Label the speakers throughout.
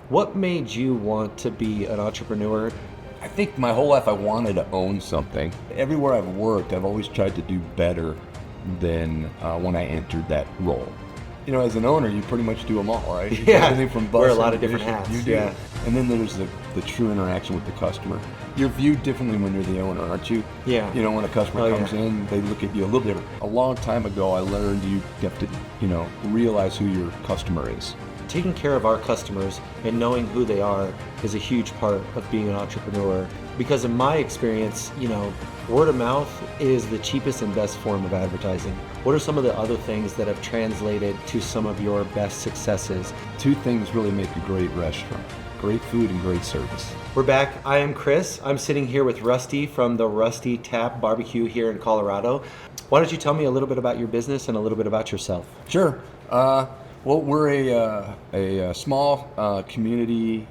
Speaker 1: What made you want to be an entrepreneur?
Speaker 2: I think my whole life I wanted to own something. Everywhere I've worked, I've always tried to do better than when I entered that role. You know, as an owner, you pretty much do them all, right? You do
Speaker 1: Yeah,
Speaker 2: everything from
Speaker 1: wear a
Speaker 2: busing
Speaker 1: lot
Speaker 2: to
Speaker 1: of different
Speaker 2: dishing.
Speaker 1: hats.
Speaker 2: You do.
Speaker 1: Yeah.
Speaker 2: And then there's the true interaction with the customer. You're viewed differently when you're the owner, aren't you?
Speaker 1: Yeah.
Speaker 2: You know, when a customer
Speaker 1: Oh,
Speaker 2: comes
Speaker 1: yeah.
Speaker 2: in, they look at you a little different. A long time ago, I learned you have to, realize who your customer is.
Speaker 1: Taking care of our customers and knowing who they are is a huge part of being an entrepreneur. Because in my experience, word of mouth is the cheapest and best form of advertising. What are some of the other things that have translated to some of your best successes?
Speaker 2: Two things really make a great restaurant: great food and great service.
Speaker 1: We're back. I am Chris. I'm sitting here with Rusty from the Rusty Tapp BBQ here in Colorado. Why don't you tell me a little bit about your business and a little bit about yourself?
Speaker 2: Sure. Well, we're a small community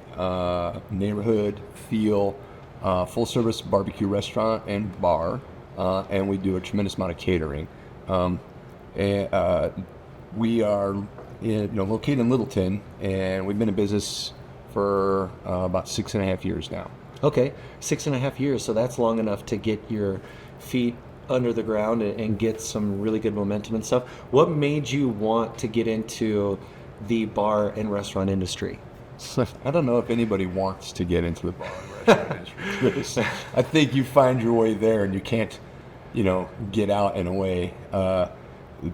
Speaker 2: neighborhood feel full-service barbecue restaurant and bar, and we do a tremendous amount of catering. We are located in Littleton, and we've been in business for about 6.5 years now.
Speaker 1: Okay, 6.5 years. So that's long enough to get your feet under the ground and get some really good momentum and stuff. What made you want to get into the bar and restaurant industry?
Speaker 2: I don't know if anybody wants to get into the bar and restaurant industry. I think you find your way there, and you can't, get out in a way.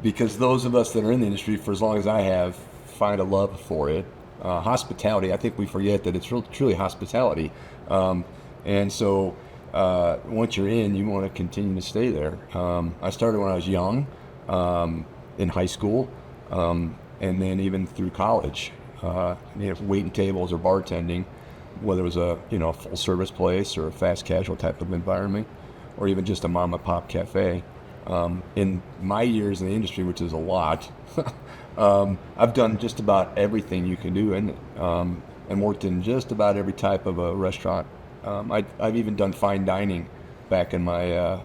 Speaker 2: Because those of us that are in the industry for as long as I have find a love for it. Hospitality, I think we forget that it's truly hospitality. And so once you're in, you want to continue to stay there. I started when I was young, in high school, and then even through college. Waiting tables or bartending, whether it was a full service place or a fast casual type of environment, or even just a mom and pop cafe. In my years in the industry, which is a lot, I've done just about everything you can do in it, and worked in just about every type of a restaurant. I've even done fine dining back in my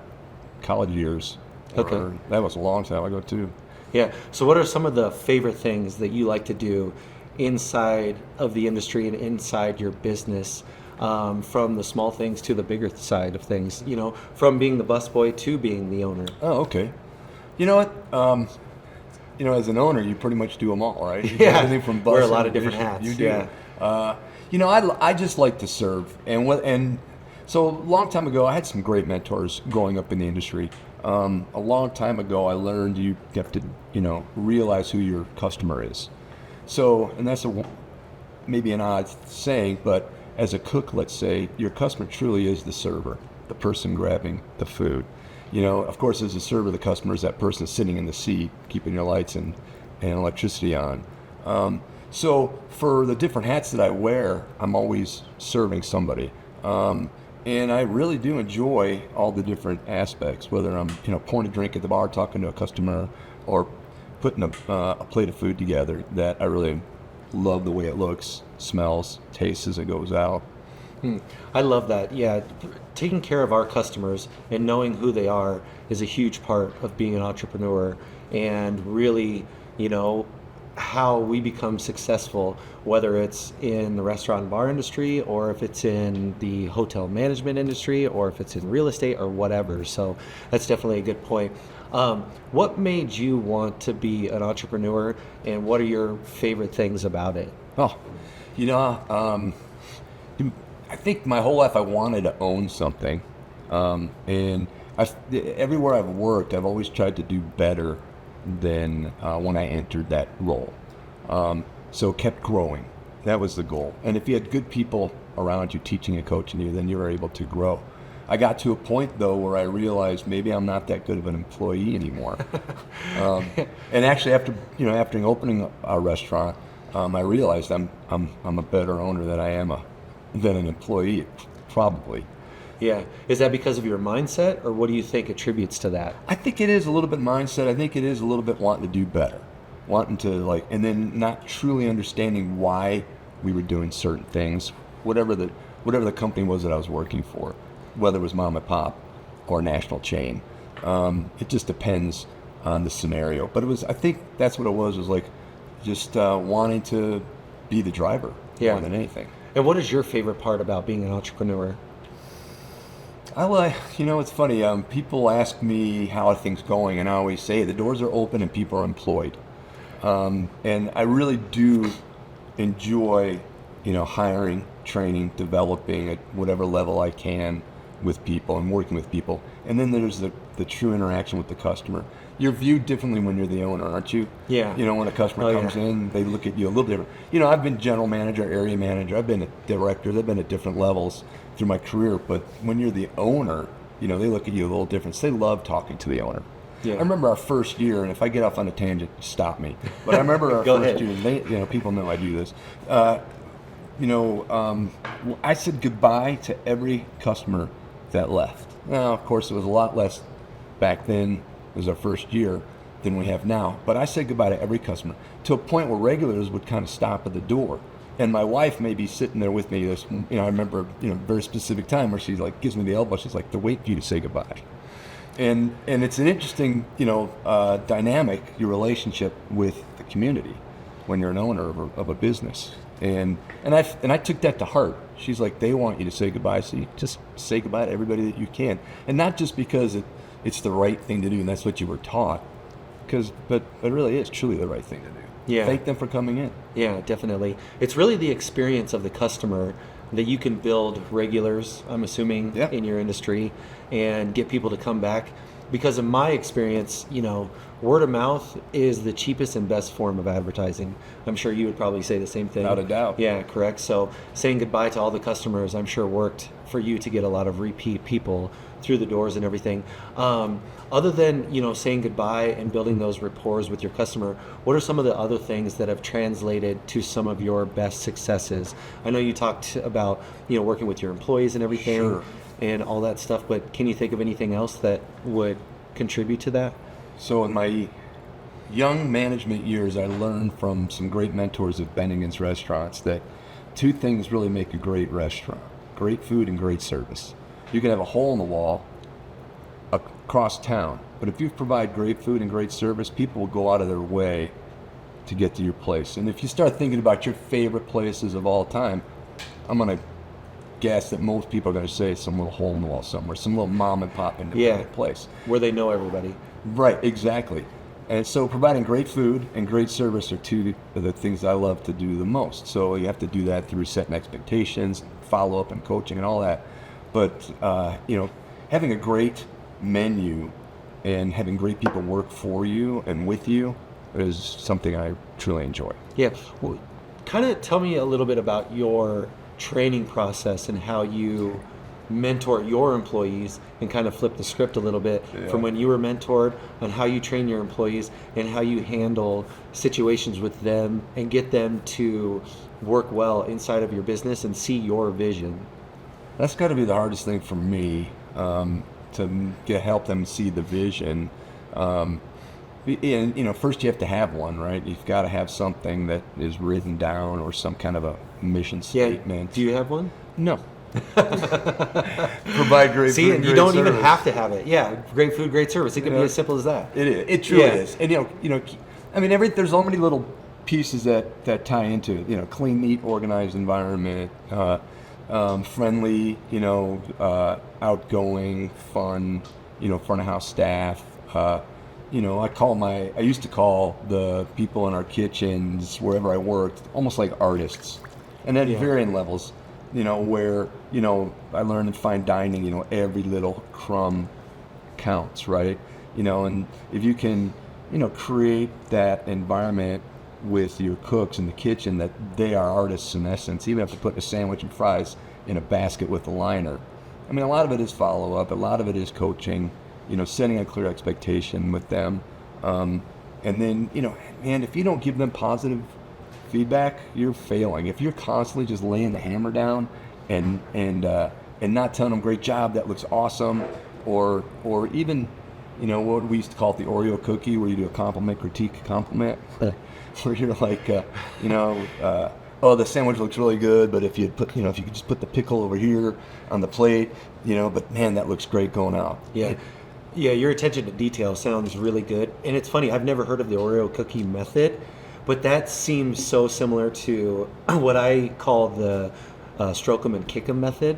Speaker 2: college years.
Speaker 1: Okay.
Speaker 2: That was a long time ago too.
Speaker 1: Yeah. So what are some of the favorite things that you like to do inside of the industry and inside your business, from the small things to the bigger side of things, from being the busboy to being the owner?
Speaker 2: Oh, okay. You know what? As an owner, you pretty much do them all, right? You do
Speaker 1: Yeah.
Speaker 2: everything from
Speaker 1: Wear a
Speaker 2: busing
Speaker 1: lot
Speaker 2: to
Speaker 1: of different
Speaker 2: dishing.
Speaker 1: hats.
Speaker 2: You do.
Speaker 1: Yeah.
Speaker 2: I just like to serve, and so a long time ago, I had some great mentors growing up in the industry. A long time ago, I learned you have to, realize who your customer is. So, and that's maybe an odd saying, but as a cook, let's say, your customer truly is the server, the person grabbing the food. Of course, as a server, the customer is that person sitting in the seat, keeping your lights and electricity on. So for the different hats that I wear, I'm always serving somebody. And I really do enjoy all the different aspects, whether I'm, pouring a drink at the bar, talking to a customer, or putting a plate of food together. That I really love the way it looks, smells, tastes as it goes out.
Speaker 1: I love that. Yeah. Taking care of our customers and knowing who they are is a huge part of being an entrepreneur, and really, how we become successful, whether it's in the restaurant and bar industry, or if it's in the hotel management industry, or if it's in real estate or whatever. So that's definitely a good point. What made you want to be an entrepreneur, and what are your favorite things about it?
Speaker 2: Oh, I think my whole life I wanted to own something, and everywhere I've worked, I've always tried to do better than when I entered that role. So it kept growing. That was the goal. And if you had good people around you teaching and coaching you, then you were able to grow. I got to a point though where I realized maybe I'm not that good of an employee anymore. And actually, after opening a restaurant, I realized I'm a better owner than an employee, probably.
Speaker 1: Yeah. Is that because of your mindset, or what do you think attributes to that?
Speaker 2: I think it is a little bit mindset. I think it is a little bit wanting to do better, wanting to and then not truly understanding why we were doing certain things, whatever the company was that I was working for, whether it was mom and pop or a national chain. It just depends on the scenario. But I think that's what it was like just wanting to be the driver. more than anything.
Speaker 1: And what is your favorite part about being an entrepreneur?
Speaker 2: It's funny. People ask me how are things going, and I always say the doors are open and people are employed. And I really do enjoy, hiring, training, developing at whatever level I can with people and working with people. And then there's the true interaction with the customer. You're viewed differently when you're the owner, aren't you?
Speaker 1: Yeah.
Speaker 2: When a customer comes in, they look at you a little different. I've been general manager, area manager. I've been at directors. I've been at different levels through my career. But when you're the owner, they look at you a little different. So they love talking to the owner.
Speaker 1: Yeah.
Speaker 2: I remember our first year, and if I get off on a tangent, stop me. But I remember our first year. People know I do this. I said goodbye to every customer that left. Now, of course, it was a lot less back then. It was our first year than we have now. But I said goodbye to every customer to a point where regulars would kind of stop at the door. And my wife may be sitting there with me. I remember, a very specific time where she's like, gives me the elbow. She's like, they're waiting for you to say goodbye. And it's an interesting, dynamic, your relationship with the community when you're an owner of a business. And I took that to heart. She's like, they want you to say goodbye, so you just say goodbye to everybody that you can. And not just because it's the right thing to do and that's what you were taught, but it really is truly the right thing to do.
Speaker 1: Yeah.
Speaker 2: Thank them for coming in.
Speaker 1: Yeah, definitely. It's really the experience of the customer that you can build regulars, I'm assuming, in your industry, and get people to come back. Because in my experience, word of mouth is the cheapest and best form of advertising. I'm sure you would probably say the same thing.
Speaker 2: Without a doubt.
Speaker 1: Yeah, correct. So saying goodbye to all the customers, I'm sure worked for you to get a lot of repeat people through the doors and everything. Other than, saying goodbye and building those rapport with your customer, what are some of the other things that have translated to some of your best successes? I know you talked about, working with your employees and everything.
Speaker 2: Sure.
Speaker 1: And all that stuff, but can you think of anything else that would contribute to that?
Speaker 2: So in my young management years, I learned from some great mentors at Bennigan's Restaurants that two things really make a great restaurant: great food and great service. You can have a hole in the wall across town, but if you provide great food and great service, people will go out of their way to get to your place. And if you start thinking about your favorite places of all time, I'm going to guess that most people are going to say some little hole in the wall somewhere, some little mom and pop independent place.
Speaker 1: Where they know everybody.
Speaker 2: Right, exactly. And so providing great food and great service are two of the things I love to do the most. So you have to do that through setting expectations, follow-up and coaching and all that. But, having a great menu and having great people work for you and with you is something I truly enjoy.
Speaker 1: Yeah. Well, kind of tell me a little bit about your training process and how you mentor your employees, and kind of flip the script a little bit from when you were mentored on how you train your employees and how you handle situations with them and get them to work well inside of your business and see your vision.
Speaker 2: That's got to be the hardest thing for me, to help them see the vision. And first you have to have one, right? You've got to have something that is written down or some kind of a mission statement.
Speaker 1: Do you have one?
Speaker 2: No. Provide great food and
Speaker 1: you
Speaker 2: great
Speaker 1: don't
Speaker 2: service.
Speaker 1: even have to have it. Yeah, great food, great service. It can be as simple as that.
Speaker 2: It is. It truly is. And there's so many little pieces that tie into it. Clean, neat, organized environment, friendly, outgoing, fun, front of house staff. I used to call the people in our kitchens, wherever I worked, almost like artists. And at varying levels, where, I learned in fine dining, every little crumb counts, right? And if you can, create that environment with your cooks in the kitchen that they are artists in essence, even if you put a sandwich and fries in a basket with a liner. A lot of it is follow-up, a lot of it is coaching, setting a clear expectation with them. And then, man, if you don't give them positive feedback, you're failing. If you're constantly just laying the hammer down and not telling them great job, that looks awesome, or even, what we used to call it the Oreo cookie, where you do a compliment, critique, compliment, where you're like, oh, the sandwich looks really good, but if you could just put the pickle over here on the plate, but man, that looks great going out.
Speaker 1: Yeah. Yeah, your attention to detail sounds really good. And it's funny, I've never heard of the Oreo cookie method, But that seems so similar to what I call the stroke 'em and kick 'em method.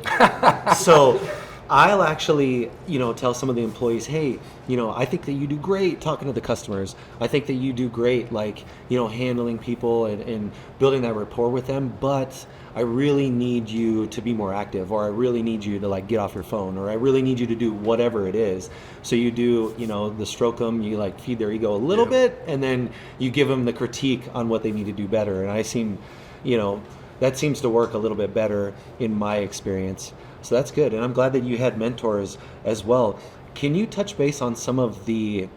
Speaker 1: So I'll actually, tell some of the employees, hey, I think that you do great talking to the customers. I think that you do great, like, handling people and building that rapport with them. But I really need you to be more active, or I really need you to like get off your phone, or I really need you to do whatever it is. So you do, the stroke them, you like feed their ego a little bit, and then you give them the critique on what they need to do better. And that seems to work a little bit better in my experience. So that's good. And I'm glad that you had mentors as well. Can you touch base on some of the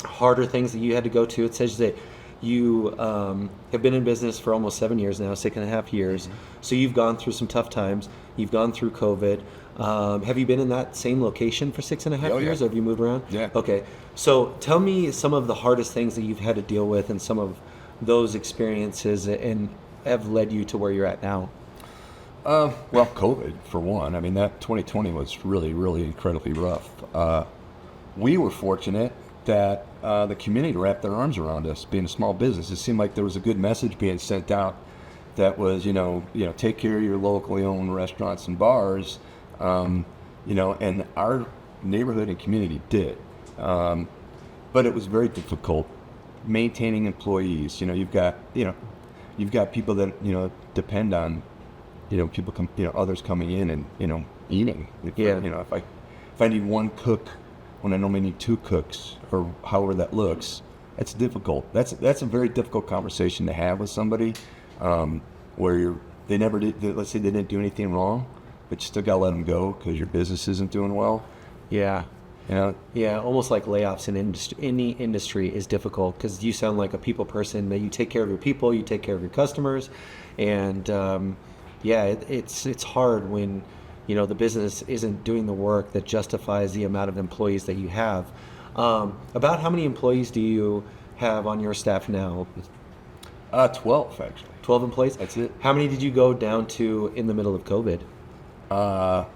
Speaker 1: harder things that you had to go to? It says that you have been in business for almost 7 years now, 6.5 years. Mm-hmm. So you've gone through some tough times. You've gone through COVID. Have you been in that same location for 6.5 years, or have you moved around?
Speaker 2: Yeah.
Speaker 1: Okay. So tell me some of the hardest things that you've had to deal with, and some of those experiences and have led you to where you're at now.
Speaker 2: Well, COVID, for one. I mean, that 2020 was really, really incredibly rough. We were fortunate that the community wrapped their arms around us, being a small business. It seemed like there was a good message being sent out that was, take care of your locally owned restaurants and bars, and our neighborhood and community did. But it was very difficult maintaining employees. You've got people that, depend on, others coming in and, eating. If I need one cook when I normally need two cooks, or however that looks, that's difficult. That's a very difficult conversation to have with somebody, where they never did. Let's say they didn't do anything wrong, but you still gotta let them go because your business isn't doing well.
Speaker 1: Yeah. Yeah, almost like layoffs in any industry is difficult, because you sound like a people person, that you take care of your people, you take care of your customers, and it's hard when the business isn't doing the work that justifies the amount of employees that you have. About how many employees do you have on your staff now?
Speaker 2: 12 actually.
Speaker 1: 12 employees?
Speaker 2: That's it.
Speaker 1: How many did you go down to in the middle of COVID?
Speaker 2: At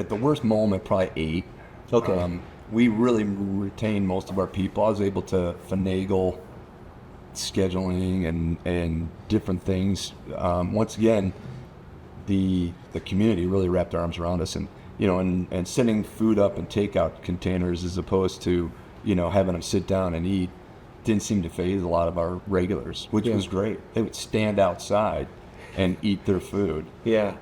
Speaker 2: the worst moment, probably 8.
Speaker 1: Okay.
Speaker 2: We really retained most of our people. I was able to finagle scheduling and different things. Once again, the community really wrapped their arms around us, and and sending food up in takeout containers as opposed to having them sit down and eat didn't seem to faze a lot of our regulars, which was great. They would stand outside and eat their food.
Speaker 1: Yeah.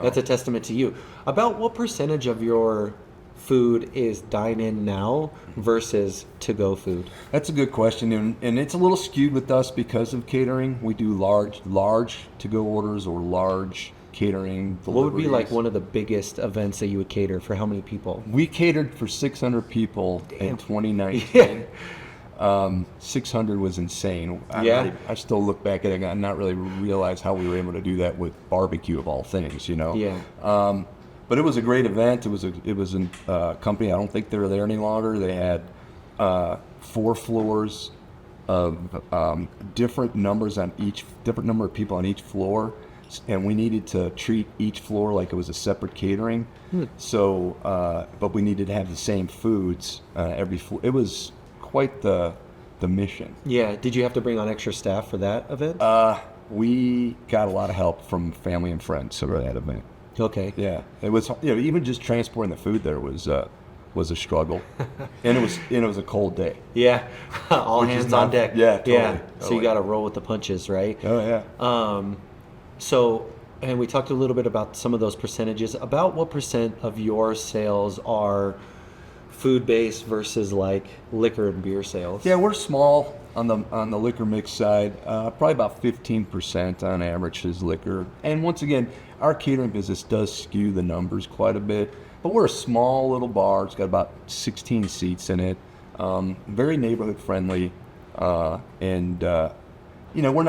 Speaker 1: That's a testament to you. About what percentage of your food is dine-in now versus to-go food?
Speaker 2: That's a good question, and it's a little skewed with us because of catering. We do large to-go orders or large catering deliveries.
Speaker 1: What would be like one of the biggest events that you would cater for? How many people?
Speaker 2: We catered for 600 people in 2019.
Speaker 1: Yeah.
Speaker 2: 600 was insane. I still look back at it and not really realize how we were able to do that with barbecue of all things,
Speaker 1: Yeah.
Speaker 2: But it was a great event. It was a company. I don't think they're there any longer. They had 4 floors of different number of people on each floor, and we needed to treat each floor like it was a separate catering. So, but we needed to have the same foods every floor. It was quite the mission.
Speaker 1: Yeah. Did you have to bring on extra staff for that event?
Speaker 2: We got a lot of help from family and friends for that event.
Speaker 1: Okay.
Speaker 2: Yeah, it was. Even just transporting the food there was a struggle, and it was a cold day.
Speaker 1: Yeah. All hands on deck.
Speaker 2: Yeah. Totally.
Speaker 1: Yeah. So you got to roll with the punches, right?
Speaker 2: Oh yeah.
Speaker 1: And we talked a little bit about some of those percentages. About what percent of your sales are food-based versus like liquor and beer sales?
Speaker 2: Yeah, we're small on the liquor mix side. Probably about 15% on average is liquor. And once again, our catering business does skew the numbers quite a bit. But we're a small little bar. It's got about 16 seats in it. Very neighborhood friendly, and we're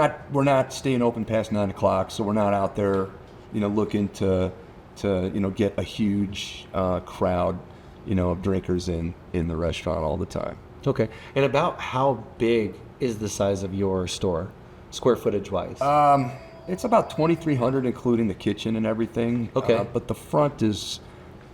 Speaker 2: not staying open past 9 o'clock. So we're not out there, looking to get a huge crowd, of drinkers in the restaurant all the time.
Speaker 1: Okay. And about how big is the size of your store, square footage wise?
Speaker 2: It's about 2,300, including the kitchen and everything.
Speaker 1: Okay.
Speaker 2: But the front is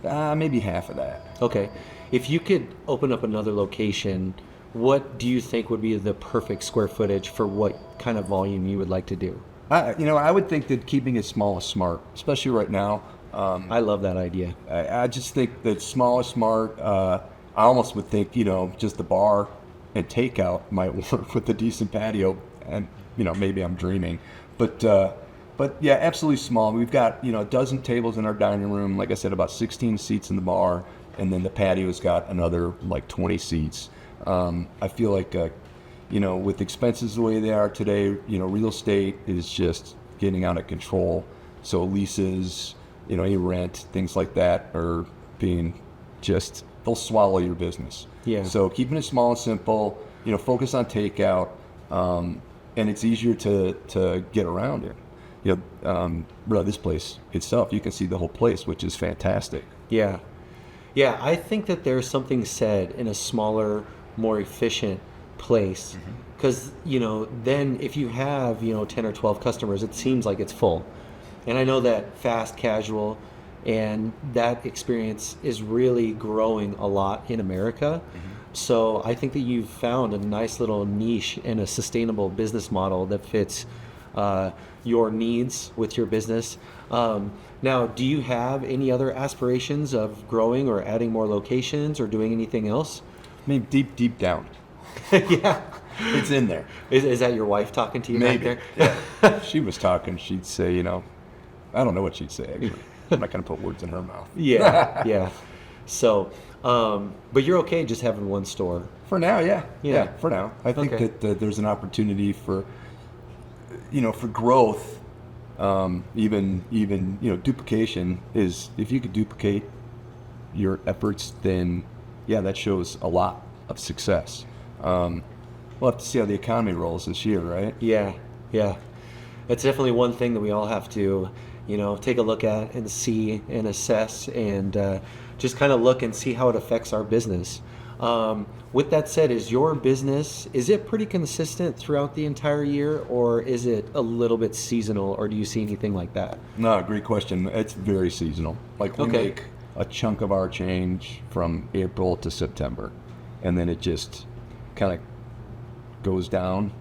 Speaker 2: maybe half of that.
Speaker 1: Okay. If you could open up another location, what do you think would be the perfect square footage for what kind of volume you would like to do?
Speaker 2: I would think that keeping it small is smart, especially right now.
Speaker 1: I love that idea.
Speaker 2: I just think that small is smart. I almost would think, just the bar and takeout might work with a decent patio. And, maybe I'm dreaming. But yeah, absolutely small. We've got, a dozen tables in our dining room. Like I said, about 16 seats in the bar. And then the patio's got another, 20 seats. I feel like, with expenses the way they are today, real estate is just getting out of control. So leases, any rent, things like that are being they'll swallow your business.
Speaker 1: Yeah.
Speaker 2: So keeping it small and simple, focus on takeout, and it's easier to get around it. Really, this place itself, you can see the whole place, which is fantastic.
Speaker 1: Yeah. Yeah, I think that there's something said in a smaller, more efficient place. Because, then if you have, 10 or 12 customers, it seems like it's full. And I know that fast casual and that experience is really growing a lot in America. So I think that you've found a nice little niche and a sustainable business model that fits your needs with your business. Now, do you have any other aspirations of growing or adding more locations or doing anything else?
Speaker 2: I mean, deep down,
Speaker 1: Yeah.
Speaker 2: it's in there.
Speaker 1: Is that your wife talking to you
Speaker 2: Maybe.
Speaker 1: back there?
Speaker 2: Yeah. She was talking. She'd say, I don't know what she'd say, actually. I'm not going to put words in her mouth.
Speaker 1: Yeah, yeah. So, but you're okay just having one store?
Speaker 2: For now, yeah.
Speaker 1: Yeah.
Speaker 2: Yeah, for now. I think
Speaker 1: Okay.
Speaker 2: that there's an opportunity for, for growth. Even duplication is, if you could duplicate your efforts, then yeah, that shows a lot of success. We'll have to see how the economy rolls this year, right?
Speaker 1: Yeah, yeah. It's definitely one thing that we all have to, take a look at and see and assess and just kind of look and see how it affects our business. With that said, is your business, is it pretty consistent throughout the entire year, or is it a little bit seasonal, or do you see anything like that?
Speaker 2: No, great question. It's very seasonal. Like we
Speaker 1: Okay.
Speaker 2: make a chunk of our change from April to September, and then it just kind of goes down,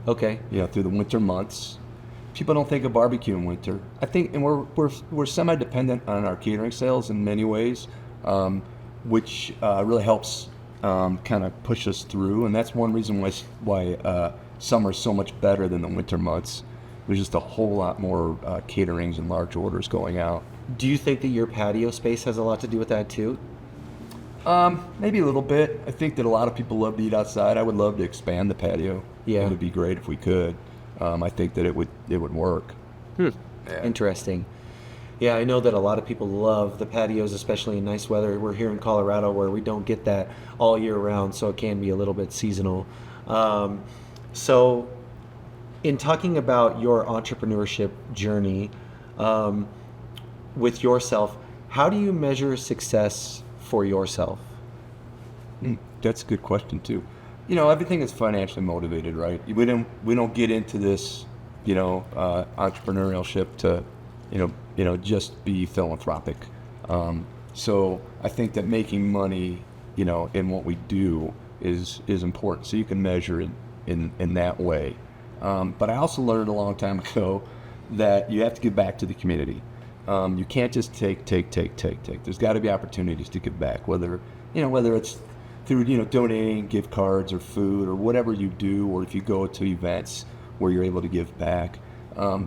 Speaker 1: Okay.
Speaker 2: through the winter months. People don't think of barbecue in winter. I think, and we're semi-dependent on our catering sales in many ways, which really helps kind of push us through. And that's one reason why summer is so much better than the winter months. There's just a whole lot more caterings and large orders going out.
Speaker 1: Do you think that your patio space has a lot to do with that too?
Speaker 2: Maybe a little bit. I think that a lot of people love to eat outside. I would love to expand the patio.
Speaker 1: Yeah.
Speaker 2: It would be great if we could. I think that it would work. Yeah.
Speaker 1: Interesting. Yeah, I know that a lot of people love the patios, especially in nice weather. We're here in Colorado where we don't get that all year round, so it can be a little bit seasonal. So in talking about your entrepreneurship journey with yourself, how do you measure success for yourself?
Speaker 2: That's a good question too. Everything is financially motivated, right? We don't get into this, entrepreneurship to, just be philanthropic. So I think that making money, in what we do is important. So you can measure it in that way. But I also learned a long time ago that you have to give back to the community. You can't just take. There's got to be opportunities to give back, whether it's through donating gift cards or food or whatever you do, or if you go to events where you're able to give back.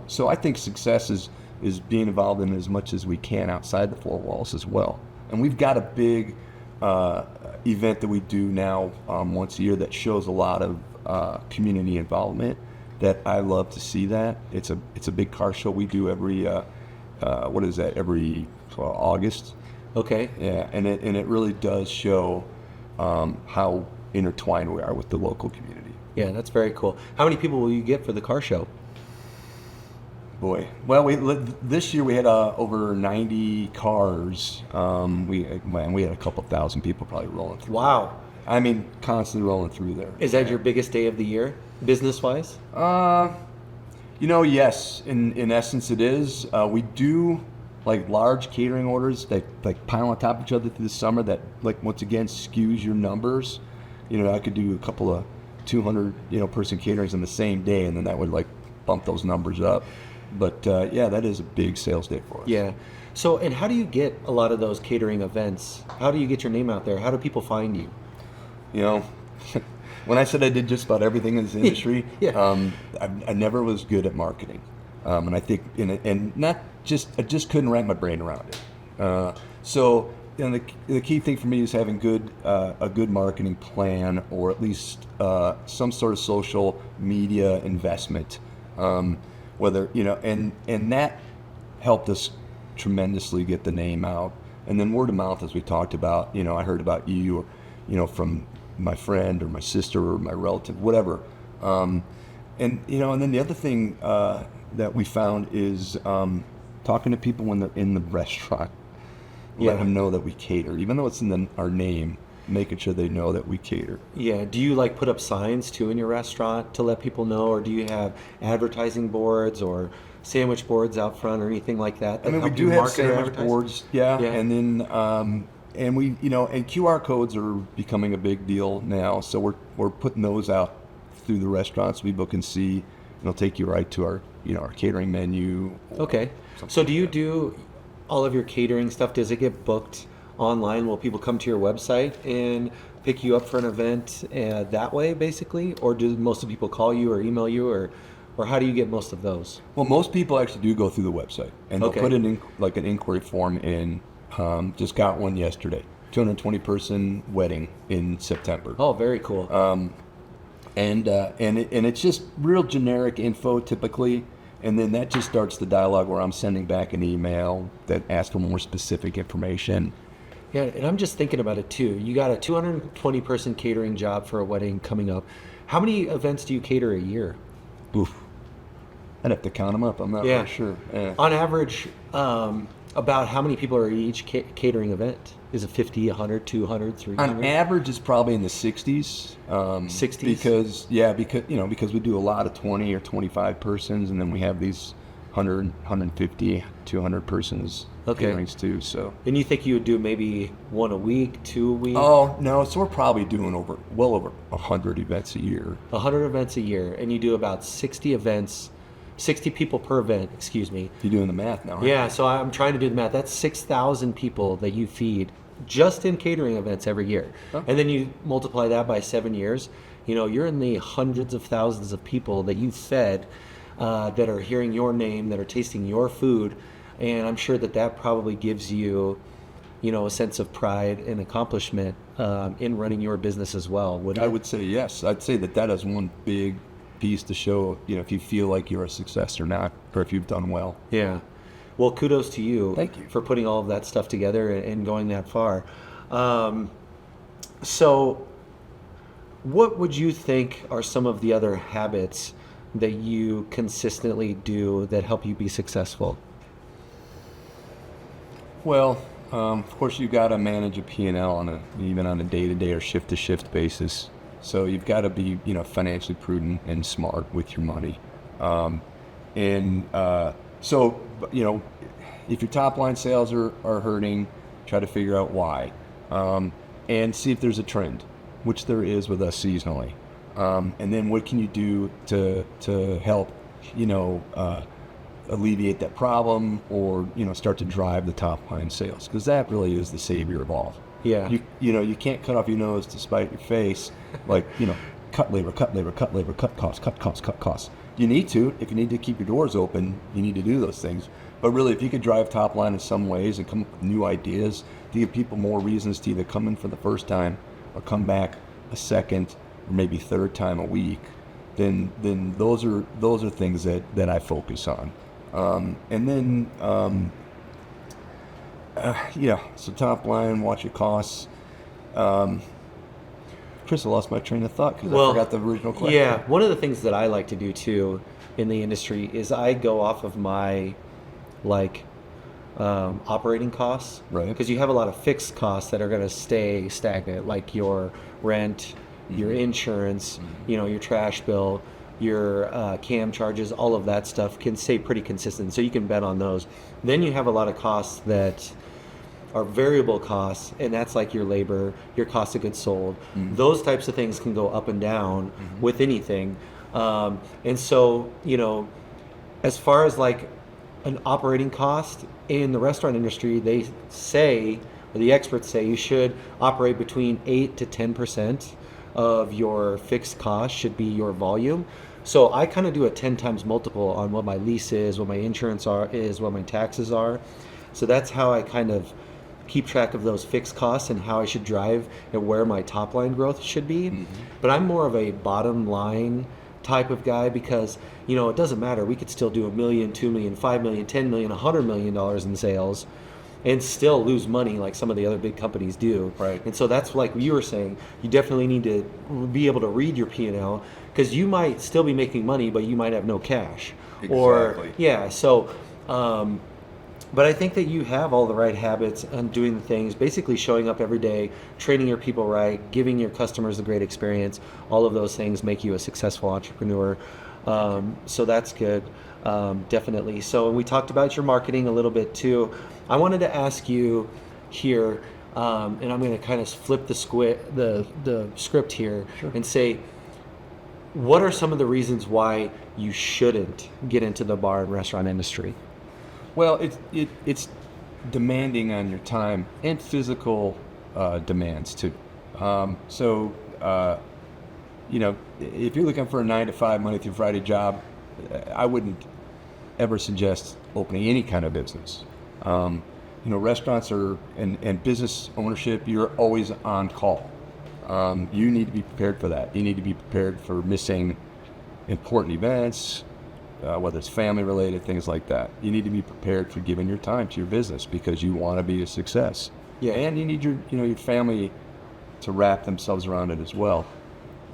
Speaker 2: So I think success is being involved in as much as we can outside the four walls as well. And we've got a big event that we do now once a year that shows a lot of community involvement. That I love to see that. It's a big car show we do every every August.
Speaker 1: Okay.
Speaker 2: Yeah, and it really does show how intertwined we are with the local community.
Speaker 1: Yeah, that's very cool. How many people will you get for the car show?
Speaker 2: Boy, well, this year we had over 90 cars. We had a couple thousand people probably rolling through.
Speaker 1: Wow.
Speaker 2: I mean, constantly rolling through there.
Speaker 1: Is that your biggest day of the year, business-wise?
Speaker 2: Yes. In essence, it is. We do like large catering orders that like pile on top of each other through the summer. That like once again skews your numbers I could do a couple of 200 person caterings in the same day, and then that would like bump those numbers up. But yeah, that is a big sales day for us.
Speaker 1: Yeah. So, and how do you get a lot of those catering events? How do you get your name out there? How do people find you?
Speaker 2: When I said I did just about everything in this industry,
Speaker 1: Yeah.
Speaker 2: I never was good at marketing, and I think I just couldn't wrap my brain around it. So the key thing for me is having a good marketing plan, or at least some sort of social media investment, whether and that helped us tremendously get the name out, and then word of mouth, as we talked about. I heard about you, or from my friend or my sister or my relative, whatever. And then the other thing that we found is talking to people in the restaurant, let them know that we cater, even though it's in our name, making sure they know that we cater.
Speaker 1: Yeah. Do you like put up signs too in your restaurant to let people know, or do you have advertising boards or sandwich boards out front or anything like that?
Speaker 2: I mean, we do have sandwich boards, yeah. And then and we and QR codes are becoming a big deal now, so we're putting those out through the restaurants. People can see, and it'll take you right to our our catering menu.
Speaker 1: Okay. So do you do all of your catering stuff? Does it get booked online? Will people come to your website and pick you up for an event that way, basically? Or do most of the people call you or email you, or how do you get most of those?
Speaker 2: Well, most people actually do go through the website, and they'll
Speaker 1: Okay.
Speaker 2: put an inquiry form in. Just got one yesterday. 220 person wedding in September.
Speaker 1: Oh, very cool.
Speaker 2: And it's just real generic info typically, and then that just starts the dialogue where I'm sending back an email that asks for more specific information.
Speaker 1: Yeah, and I'm just thinking about it too. You got a 220 person catering job for a wedding coming up. How many events do you cater a year?
Speaker 2: Oof. I'd have to count them up. I'm not really sure. Yeah.
Speaker 1: On average, about how many people are at each catering event? Is it 50, 100, 200, 300?
Speaker 2: On average, it's probably in the 60s.
Speaker 1: 60s?
Speaker 2: Because we do a lot of 20 or 25 persons, and then we have these 100, 150, 200 persons caterings too. So.
Speaker 1: And you think you would do maybe one a week, two a week?
Speaker 2: Oh no, so we're probably doing well over 100 events a year.
Speaker 1: 100 events a year, and you do about 60 events, 60 people per event, excuse me.
Speaker 2: You're doing the math now, right?
Speaker 1: Yeah, so I'm trying to do the math. That's 6,000 people that you feed just in catering events every year.
Speaker 2: Huh?
Speaker 1: And then you multiply that by 7 years, you're in the hundreds of thousands of people that you fed that are hearing your name, that are tasting your food. And I'm sure that probably gives you, a sense of pride and accomplishment in running your business as well, wouldn't it?
Speaker 2: I would say yes. I'd say that is one big piece to show, if you feel like you're a success or not, or if you've done well.
Speaker 1: Yeah. Well, kudos to you.
Speaker 2: Thank you.
Speaker 1: For putting all of that stuff together and going that far. So what would you think are some of the other habits that you consistently do that help you be successful?
Speaker 2: Well, of course, you've got to manage a P&L even on a day-to-day or shift-to-shift basis. So you've got to be, financially prudent and smart with your money. So, if your top line sales are hurting, try to figure out why, and see if there's a trend, which there is with us seasonally. And then what can you do to help, alleviate that problem, or start to drive the top line sales, because that really is the savior of all.
Speaker 1: Yeah.
Speaker 2: You can't cut off your nose to spite your face, like cut labor, cut costs. You need to. If you need to keep your doors open, you need to do those things. But really, if you could drive top line in some ways and come up with new ideas to give people more reasons to either come in for the first time or come back a second or maybe third time a week, then those are things that I focus on. And then so top line, watch your costs. Chris, I lost my train of thought because I forgot the original question.
Speaker 1: Yeah, one of the things that I like to do too in the industry is I go off of my operating costs,
Speaker 2: Right.
Speaker 1: Because you have a lot of fixed costs that are going to stay stagnant, like your rent, your insurance, your trash bill, your cam charges, all of that stuff can stay pretty consistent. So you can bet on those. Then you have a lot of costs that are variable costs, and that's like your labor, your cost of goods sold. Those types of things can go up and down with anything. And so, as far as like an operating cost in the restaurant industry, they say, or the experts say, you should operate between 8 to 10% of your fixed cost should be your volume. So I kind of do a 10 times multiple on what my lease is, what my insurance is, what my taxes are. So that's how I kind of keep track of those fixed costs and how I should drive and where my top line growth should be. But I'm more of a bottom line type of guy because, it doesn't matter. We could still do $1 million, $2 million, $5 million, $10 million, $100 million in sales and still lose money like some of the other big companies do.
Speaker 2: Right.
Speaker 1: And so that's like you were saying, you definitely need to be able to read your P&L because you might still be making money, but you might have no cash.
Speaker 2: Exactly.
Speaker 1: So, but I think that you have all the right habits and doing the things, basically showing up every day, training your people right, giving your customers a great experience. All of those things make you a successful entrepreneur. So that's good, definitely. So we talked about your marketing a little bit too. I wanted to ask you here, and I'm going to kind of flip the script here and say, what are some of the reasons why you shouldn't get into the bar and restaurant industry?
Speaker 2: Well, it's demanding on your time and physical demands too. If you're looking for a 9 to 5 Monday through Friday job, I wouldn't ever suggest opening any kind of business. Restaurants and business ownership, you're always on call. You need to be prepared for that. You need to be prepared for missing important events, whether it's family related, things like that. You need to be prepared for giving your time to your business because you want to be a success.
Speaker 1: Yeah.
Speaker 2: And you need your family to wrap themselves around it as well.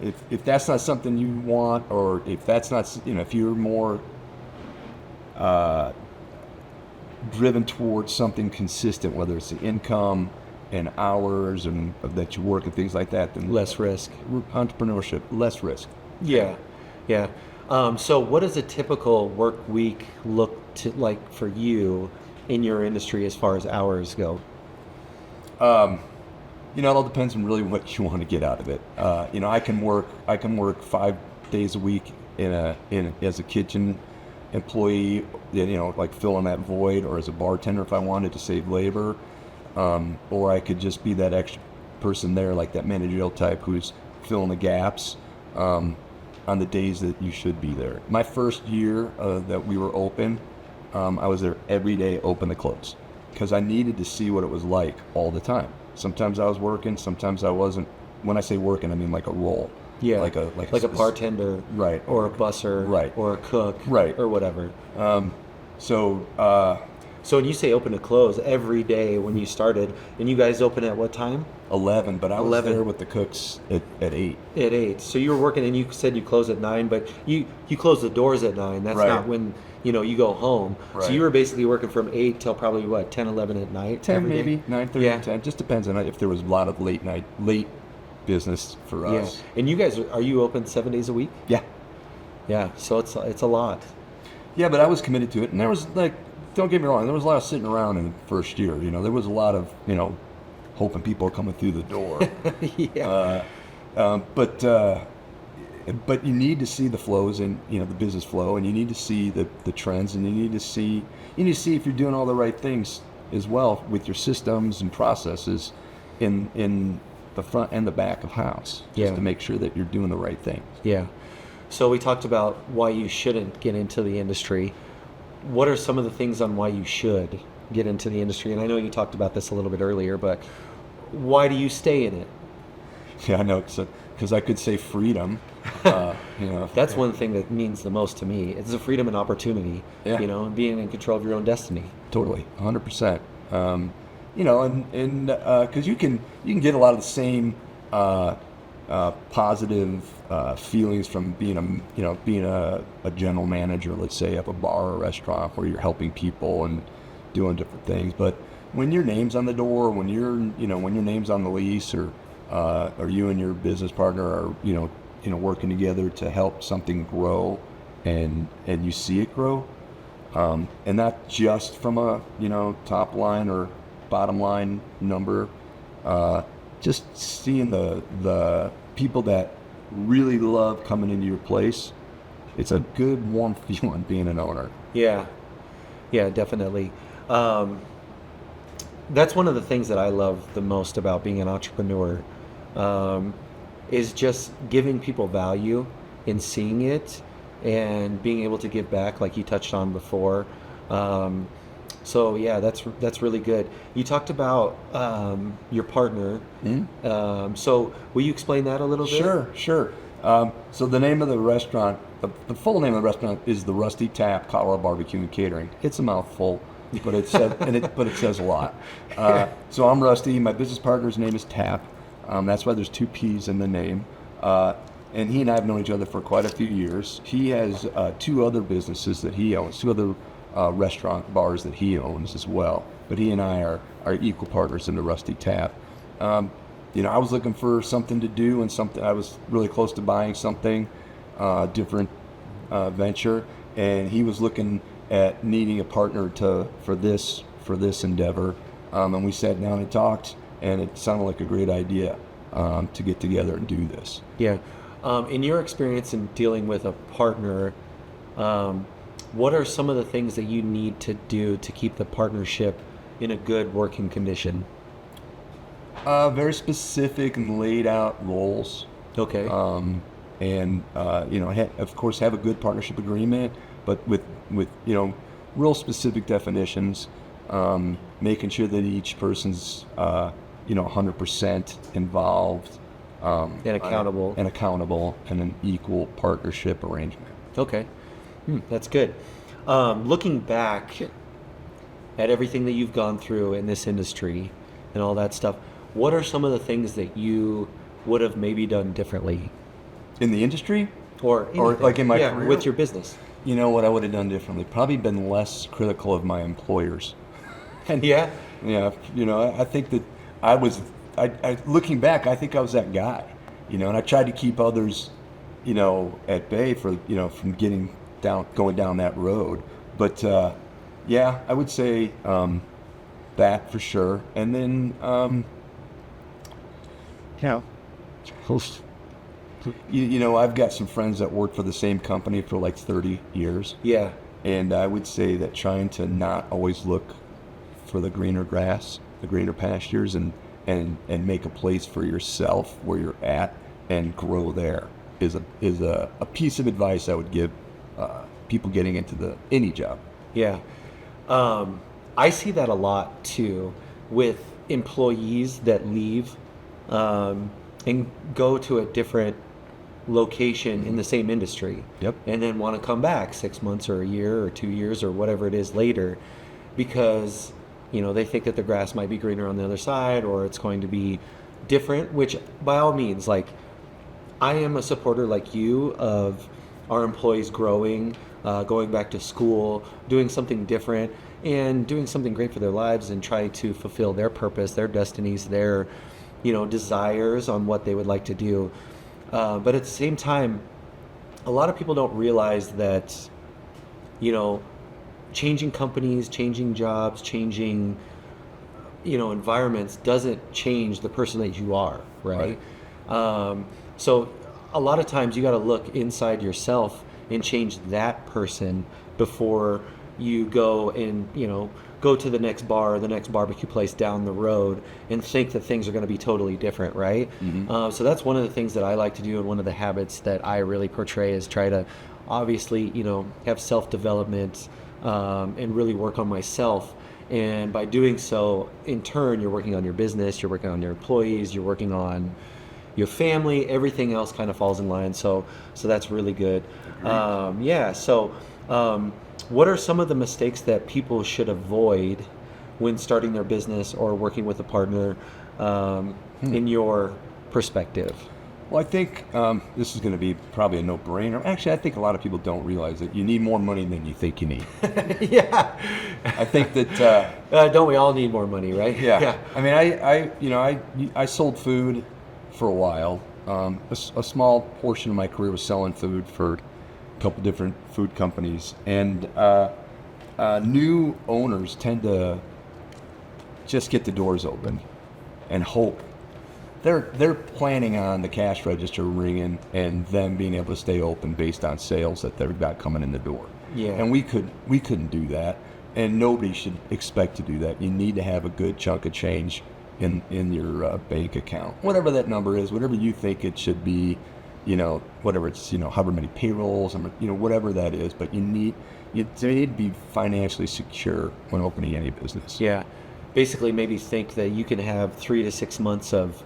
Speaker 2: If that's not something you want, or if that's not, if you're more driven towards something consistent, whether it's the income and hours and that you work and things like that, then
Speaker 1: Less risk.
Speaker 2: Entrepreneurship, less risk.
Speaker 1: Yeah. So what does a typical work week look like for you in your industry as far as hours go?
Speaker 2: It all depends on really what you want to get out of it. I can work 5 days a week as a kitchen employee, like filling that void, or as a bartender if I wanted to save labor, or I could just be that extra person there, like that managerial type who's filling the gaps on the days that you should be there. My first year that we were open, I was there every day, open to close, because I needed to see what it was like all the time. Sometimes I was working, sometimes I wasn't. When I say working, I mean like a role.
Speaker 1: Yeah,
Speaker 2: like a
Speaker 1: bartender,
Speaker 2: right,
Speaker 1: or a busser,
Speaker 2: right,
Speaker 1: or a cook,
Speaker 2: right,
Speaker 1: or whatever.
Speaker 2: So
Speaker 1: when you say open to close every day when you started, and you guys open at what time?
Speaker 2: 11, but I was
Speaker 1: 11.
Speaker 2: there with the cooks at 8.
Speaker 1: At 8. So you were working, and you said you close at 9, but you close the doors at 9. That's
Speaker 2: right.
Speaker 1: not when you go home.
Speaker 2: Right.
Speaker 1: So you were basically working from 8 till probably 10, 11 at night.
Speaker 2: 10 maybe, 9:30, 10. Just depends on if there was a lot of late business for us.
Speaker 1: Yeah. And you guys, are you open 7 days a week?
Speaker 2: Yeah.
Speaker 1: Yeah. So it's a lot.
Speaker 2: Yeah, but I was committed to it, and there was don't get me wrong, there was a lot of sitting around in the first year. There was a lot of hoping people are coming through the door.
Speaker 1: Yeah.
Speaker 2: But you need to see the flows and the business flow, and you need to see the trends, and you need to see if you're doing all the right things as well with your systems and processes in the front and the back of house, just to make sure that you're doing the right things.
Speaker 1: Yeah. So we talked about why you shouldn't get into the industry. What are some of the things on why you should get into the industry? And I know you talked about this a little bit earlier, but why do you stay in it?
Speaker 2: Yeah, I know, because I could say freedom.
Speaker 1: That's one thing that means the most to me. It's the freedom and opportunity.
Speaker 2: Yeah.
Speaker 1: And being in control of your own destiny.
Speaker 2: Totally, 100%. And because you can get a lot of the same positive feelings from being a general manager, let's say, of a bar or restaurant where you're helping people and doing different things. But when your name's on the door, when your name's on the lease, or you and your business partner are working together to help something grow, and you see it grow, and not just from a top line or bottom line number. Just seeing the people that really love coming into your place, it's a good, warm feeling being an owner.
Speaker 1: Yeah, yeah, definitely. That's one of the things that I love the most about being an entrepreneur, is just giving people value and seeing it and being able to give back, like you touched on before. So yeah, that's really good. You talked about your partner. So will you explain that a little bit?
Speaker 2: Sure. So the name of the restaurant, the full name of the restaurant is the Rusty Tapp BBQ Catering. It's a mouthful, but it says but it says a lot. So I'm Rusty. My business partner's name is Tapp. That's why there's two P's in the name. And he and I have known each other for quite a few years. He has two other businesses that he owns, two other restaurant bars that he owns as well. But he and I are equal partners in the Rusty Tapp. I was looking for something to do, and I was really close to buying something different venture, and he was looking at needing a partner for this endeavor. And we sat down and talked, and it sounded like a great idea to get together and do this.
Speaker 1: Yeah. In your experience in dealing with a partner, what are some of the things that you need to do to keep the partnership in a good working condition?
Speaker 2: Very specific and laid out roles.
Speaker 1: Okay.
Speaker 2: Of course, have a good partnership agreement, but with real specific definitions, making sure that each person's 100% involved,
Speaker 1: and accountable.
Speaker 2: And an equal partnership arrangement.
Speaker 1: Okay. That's good. Looking back at everything that you've gone through in this industry and all that stuff, what are some of the things that you would have maybe done differently?
Speaker 2: In the industry?
Speaker 1: Or
Speaker 2: like in my career?
Speaker 1: With your business.
Speaker 2: You know what I would have done differently? Probably been less critical of my employers.
Speaker 1: Yeah?
Speaker 2: Yeah. I think that looking back, I think I was that guy. And I tried to keep others, at bay from going down that road. But yeah, I would say that for sure. And then I've got some friends that work for the same company for like 30 years.
Speaker 1: Yeah.
Speaker 2: And I would say that trying to not always look for the greener grass, the greener pastures, and make a place for yourself where you're at and grow there is a piece of advice I would give people getting into any job.
Speaker 1: Yeah. I see that a lot too with employees that leave and go to a different location in the same industry.
Speaker 2: Yep.
Speaker 1: And then want to come back 6 months or a year or 2 years or whatever it is later because they think that the grass might be greener on the other side or it's going to be different, which by all means, like, I am a supporter like you of our employees growing, going back to school, doing something different and doing something great for their lives and try to fulfill their purpose, their destinies, their desires on what they would like to do. But at the same time, a lot of people don't realize that, changing companies, changing jobs, changing, environments doesn't change the person that you are, right? So a lot of times you got to look inside yourself and change that person before you go and, go to the next bar, the next barbecue place down the road and think that things are going to be totally different, right?
Speaker 2: Mm-hmm.
Speaker 1: So that's one of the things that I like to do, and one of the habits that I really portray is try to obviously, have self-development and really work on myself. And by doing so, in turn, you're working on your business, you're working on your employees, you're working on your family, everything else kind of falls in line. So that's really good. What are some of the mistakes that people should avoid when starting their business or working with a partner in your perspective?
Speaker 2: Well, I think this is going to be probably a no-brainer. Actually, I think a lot of people don't realize that you need more money than you think you need.
Speaker 1: Yeah.
Speaker 2: I think that...
Speaker 1: don't we all need more money, right?
Speaker 2: Yeah. I mean, I sold food for a while. A small portion of my career was selling food for a couple different food companies. And new owners tend to just get the doors open and hope. They're planning on the cash register ringing and them being able to stay open based on sales that they've got coming in the door.
Speaker 1: Yeah.
Speaker 2: And we couldn't do that, and nobody should expect to do that. You need to have a good chunk of change in your bank account, whatever that number is, whatever you think it should be. Whatever it's, however many payrolls, whatever that is. But you need to be financially secure when opening any business.
Speaker 1: Yeah. Basically, maybe think that you can have 3 to 6 months of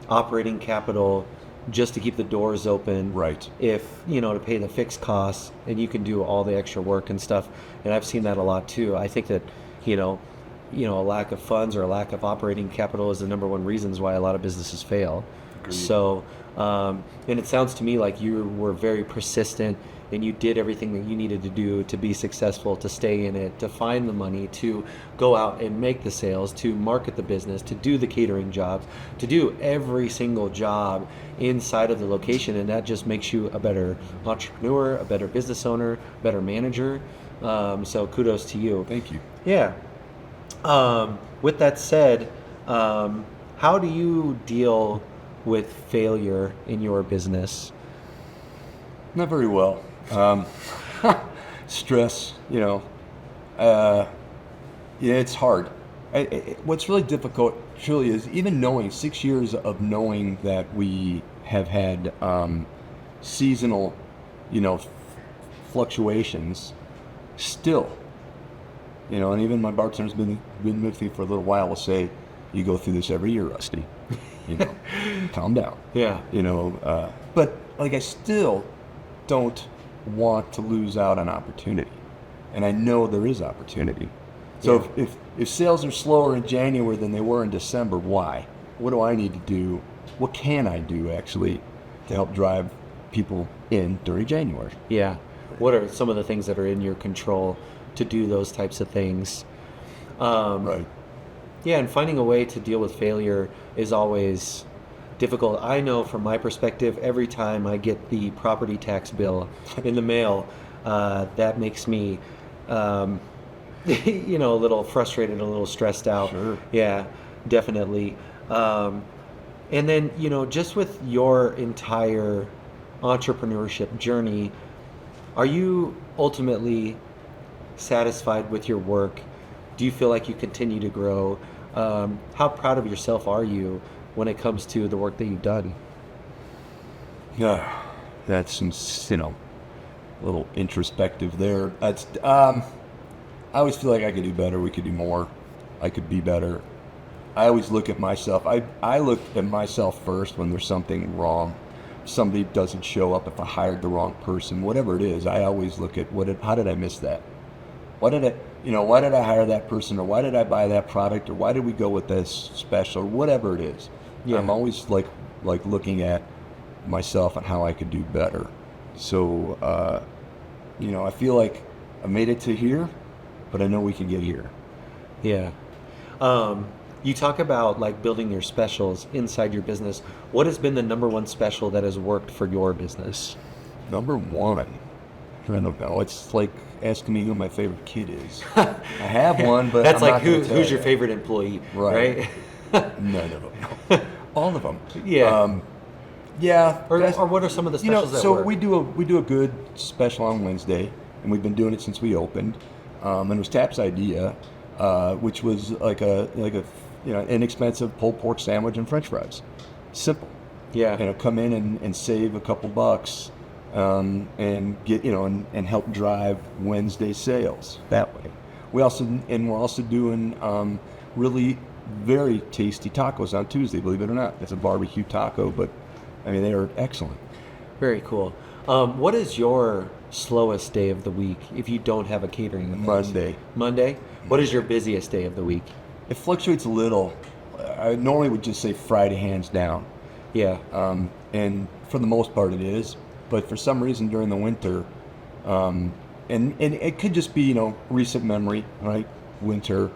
Speaker 1: operating capital just to keep the doors open.
Speaker 2: Right.
Speaker 1: If, to pay the fixed costs, and you can do all the extra work and stuff. And I've seen that a lot too. I think that, a lack of funds or a lack of operating capital is the number one reasons why a lot of businesses fail.
Speaker 2: Agreed.
Speaker 1: So, and it sounds to me like you were very persistent and you did everything that you needed to do to be successful, to stay in it, to find the money, to go out and make the sales, to market the business, to do the catering jobs, to do every single job inside of the location. And that just makes you a better entrepreneur, a better business owner, better manager. So kudos to you.
Speaker 2: Thank you.
Speaker 1: Yeah. With that said, how do you deal with failure in your business?
Speaker 2: Not very well. Stress, it's hard. What's really difficult, truly, is even knowing 6 years of knowing that we have had seasonal, fluctuations. Still, and even my bartender's been with me for a little while. Will say, "You go through this every year, Rusty. Calm down."
Speaker 1: Yeah.
Speaker 2: But I still don't want to lose out on opportunity, and I know there is opportunity. So if sales are slower in January than they were in December, why? What do I need to do? What can I do actually to help drive people in during January?
Speaker 1: Yeah. What are some of the things that are in your control to do those types of things?
Speaker 2: Right.
Speaker 1: Yeah, and finding a way to deal with failure is always difficult. I know from my perspective, every time I get the property tax bill in the mail, that makes me, a little frustrated, a little stressed out.
Speaker 2: Sure.
Speaker 1: Yeah, definitely. And then, just with your entire entrepreneurship journey, are you ultimately satisfied with your work? Do you feel like you continue to grow? How proud of yourself are you when it comes to the work that you've done?
Speaker 2: Yeah, that's some, a little introspective there. That's I always feel like I could do better. We could do more. I could be better. I always look at myself. I look at myself first when there's something wrong. Somebody doesn't show up, if I hired the wrong person, whatever it is. I always look at how did I miss that? Why did I hire that person, or why did I buy that product, or why did we go with this special, or whatever it is. Yeah. I'm always like looking at myself and how I could do better. So, I feel like I made it to here, but I know we can get here.
Speaker 1: Yeah. You talk about building your specials inside your business. What has been the number one special that has worked for your business?
Speaker 2: Number one, I don't know. It's like asking me who my favorite kid is. I have one, but
Speaker 1: that's
Speaker 2: I'm
Speaker 1: like
Speaker 2: not
Speaker 1: who's your favorite employee, right?
Speaker 2: None of them. All of them.
Speaker 1: Yeah.
Speaker 2: Yeah.
Speaker 1: Or what are some of the specials that
Speaker 2: so
Speaker 1: work?
Speaker 2: we do a good special on Wednesday, and we've been doing it since we opened. And it was Tapp's idea, which was like a inexpensive pulled pork sandwich and French fries. Simple.
Speaker 1: Yeah.
Speaker 2: Come in and save a couple bucks, and get and help drive Wednesday sales that way. We're also doing really very tasty tacos on Tuesday. Believe it or not, it's a barbecue taco, but they are excellent.
Speaker 1: Very cool. What is your slowest day of the week if you don't have a catering event?
Speaker 2: Monday.
Speaker 1: Monday? What is your busiest day of the week?
Speaker 2: It fluctuates a little. I normally would just say Friday, hands down.
Speaker 1: Yeah.
Speaker 2: And for the most part it is. But for some reason during the winter, and it could just be, recent memory, right? Winter,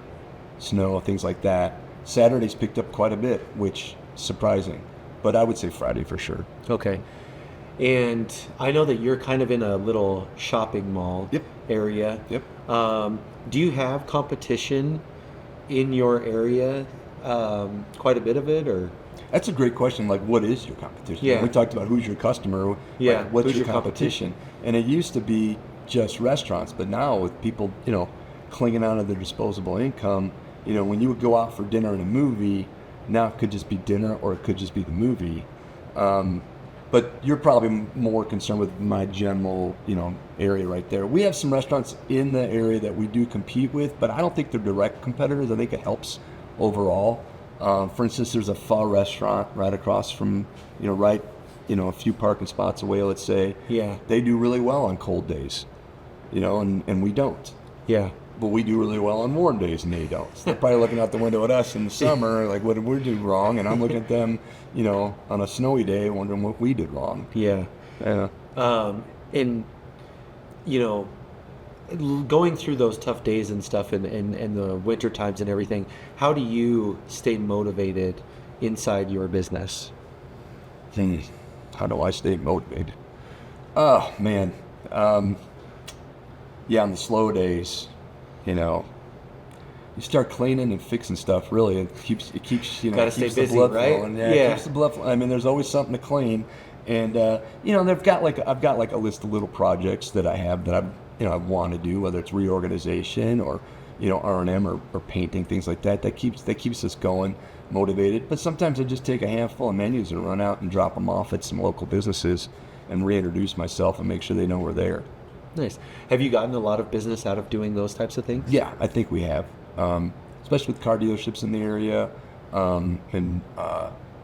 Speaker 2: snow, things like that. Saturday's picked up quite a bit, which is surprising. But I would say Friday for sure.
Speaker 1: Okay. And I know that you're kind of in a little shopping mall
Speaker 2: Yep.
Speaker 1: area.
Speaker 2: Yep.
Speaker 1: Do you have competition in your area quite a bit of it, or?
Speaker 2: That's a great question. Like, what is your competition?
Speaker 1: Yeah.
Speaker 2: We talked about who's your customer.
Speaker 1: Yeah.
Speaker 2: Like, what's
Speaker 1: Who's
Speaker 2: your
Speaker 1: your
Speaker 2: competition? And it used to be just restaurants, but now with people, clinging on to their disposable income, when you would go out for dinner and a movie, now it could just be dinner or it could just be the movie. But you're probably more concerned with my general, area right there. We have some restaurants in the area that we do compete with, but I don't think they're direct competitors. I think it helps overall. For instance, there's a pho restaurant right across from, a few parking spots away, let's say.
Speaker 1: Yeah.
Speaker 2: They do really well on cold days, and we don't.
Speaker 1: Yeah.
Speaker 2: But we do really well on warm days, and they don't. So they're probably looking out the window at us in the summer, like, what did we do wrong? And I'm looking at them, on a snowy day, wondering what we did wrong.
Speaker 1: Yeah.
Speaker 2: Yeah.
Speaker 1: And, going through those tough days and stuff and the winter times and everything, how do you stay motivated inside your business?
Speaker 2: How do I stay motivated? Oh, man. Yeah, on the slow days, you start cleaning and fixing stuff. Really, it keeps
Speaker 1: Gotta
Speaker 2: keeps
Speaker 1: stay
Speaker 2: the
Speaker 1: busy,
Speaker 2: blood
Speaker 1: right?
Speaker 2: flowing. Yeah, it keeps the blood flowing. I mean, there's always something to clean, and I've got like a list of little projects that I have that I want to do, whether it's reorganization or R&M or painting, things like that. That keeps us going, motivated. But sometimes I just take a handful of menus and run out and drop them off at some local businesses and reintroduce myself and make sure they know we're there.
Speaker 1: Nice. Have you gotten a lot of business out of doing those types of things?
Speaker 2: Yeah, I think we have, especially with car dealerships in the area, and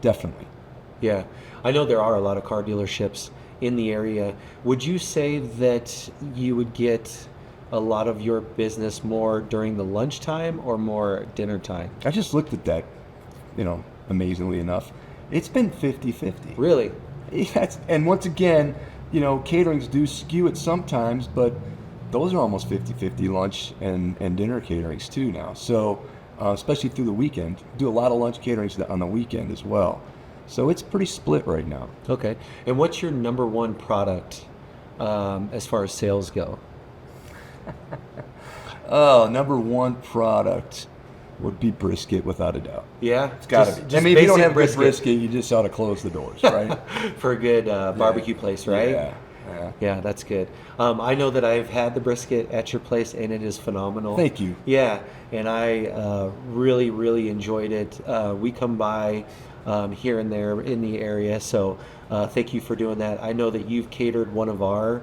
Speaker 2: definitely.
Speaker 1: Yeah. I know there are a lot of car dealerships in the area. Would you say that you would get a lot of your business more during the lunchtime or more dinner time?
Speaker 2: I just looked at that, amazingly enough. It's been 50-50.
Speaker 1: Really?
Speaker 2: Yes, and once again, caterings do skew it sometimes, but those are almost 50-50 lunch and dinner caterings too now. So, especially through the weekend, do a lot of lunch caterings on the weekend as well. So it's pretty split right now.
Speaker 1: Okay. And what's your number one product as far as sales go?
Speaker 2: Oh, number one product would be brisket, without a doubt.
Speaker 1: Yeah?
Speaker 2: It's got to be. I mean, if you don't have good brisket, you just ought to close the doors, right?
Speaker 1: For a good barbecue place, right?
Speaker 2: Yeah.
Speaker 1: Yeah, that's good. I know that I've had the brisket at your place, and it is phenomenal.
Speaker 2: Thank you.
Speaker 1: Yeah, and I really, really enjoyed it. We come by here and there in the area, so thank you for doing that. I know that you've catered one of our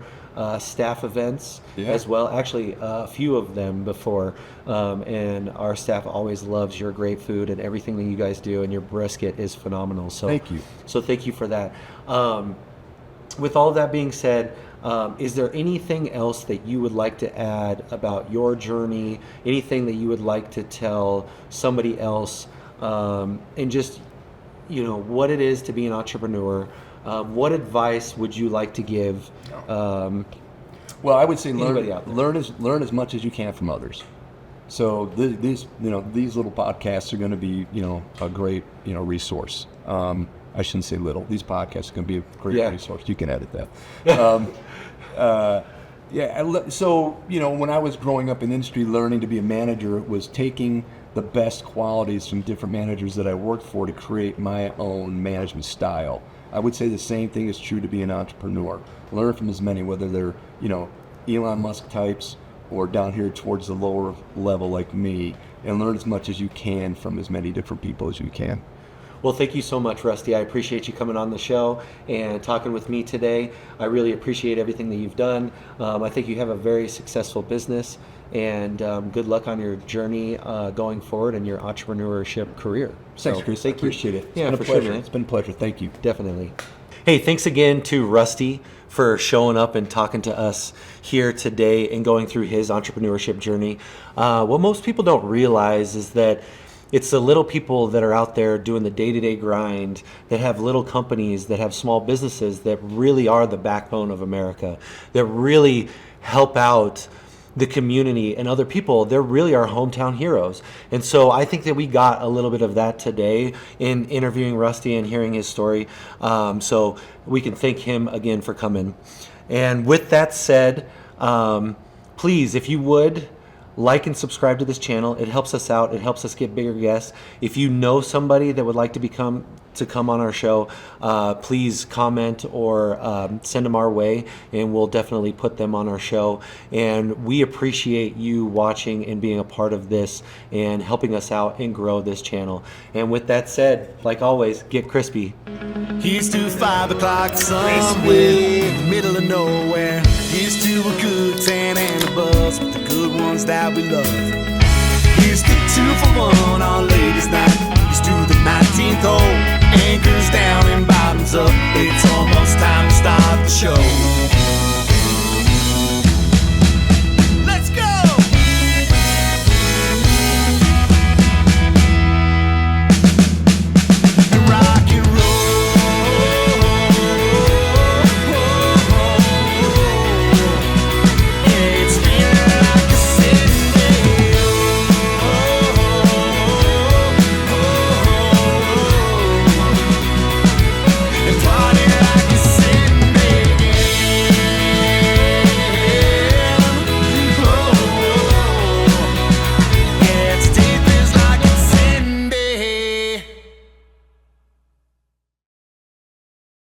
Speaker 1: staff events as well, actually a few of them before, and our staff always loves your great food and everything that you guys do, and your brisket is phenomenal. So
Speaker 2: thank you.
Speaker 1: So thank you for that. With all that being said, is there anything else that you would like to add about your journey? Anything that you would like to tell somebody else, and just what it is to be an entrepreneur? What advice would you like to give?
Speaker 2: Well, I would say learn as much as you can from others. So these little podcasts are going to be a great when I shouldn't say little. These podcasts are going to be a great resource. You can edit that. So when I was growing up in industry, learning to be a manager was taking the best qualities from different managers that I worked for to create my own management style. I would say the same thing is true to be an entrepreneur. Learn from as many, whether they're Elon Musk types or down here towards the lower level like me, and learn as much as you can from as many different people as you can.
Speaker 1: Well, thank you so much, Rusty. I appreciate you coming on the show and talking with me today. I really appreciate everything that you've done. I think you have a very successful business, and good luck on your journey going forward in your entrepreneurship career.
Speaker 2: Thanks, Chris.
Speaker 1: Thank you.
Speaker 2: Appreciate it.
Speaker 1: Yeah,
Speaker 2: It's been
Speaker 1: for
Speaker 2: a pleasure.
Speaker 1: sure, man.
Speaker 2: It's been a pleasure. Thank you.
Speaker 1: Definitely. Hey, thanks again to Rusty for showing up and talking to us here today and going through his entrepreneurship journey. What most people don't realize is that it's the little people that are out there doing the day-to-day grind, that have little companies, that have small businesses, that really are the backbone of America, that really help out the community and other people. They're really our hometown heroes. And so I think that we got a little bit of that today in interviewing Rusty and hearing his story. So we can thank him again for coming. And with that said, please, if you would, like and subscribe to this channel. It helps us out. It helps us get bigger guests. If you know somebody that would like to come on our show, please comment or send them our way, and we'll definitely put them on our show. And we appreciate you watching and being a part of this and helping us out and grow this channel. And with that said, like always, get crispy.
Speaker 3: Here's to 5 o'clock somewhere in the middle of nowhere. Here's to a good tan and a buzz with the good ones that we love. Here's to 2 for 1 on ladies' night. Here's to the 19th hole. Anchors down and bottoms up. It's almost time to start the show.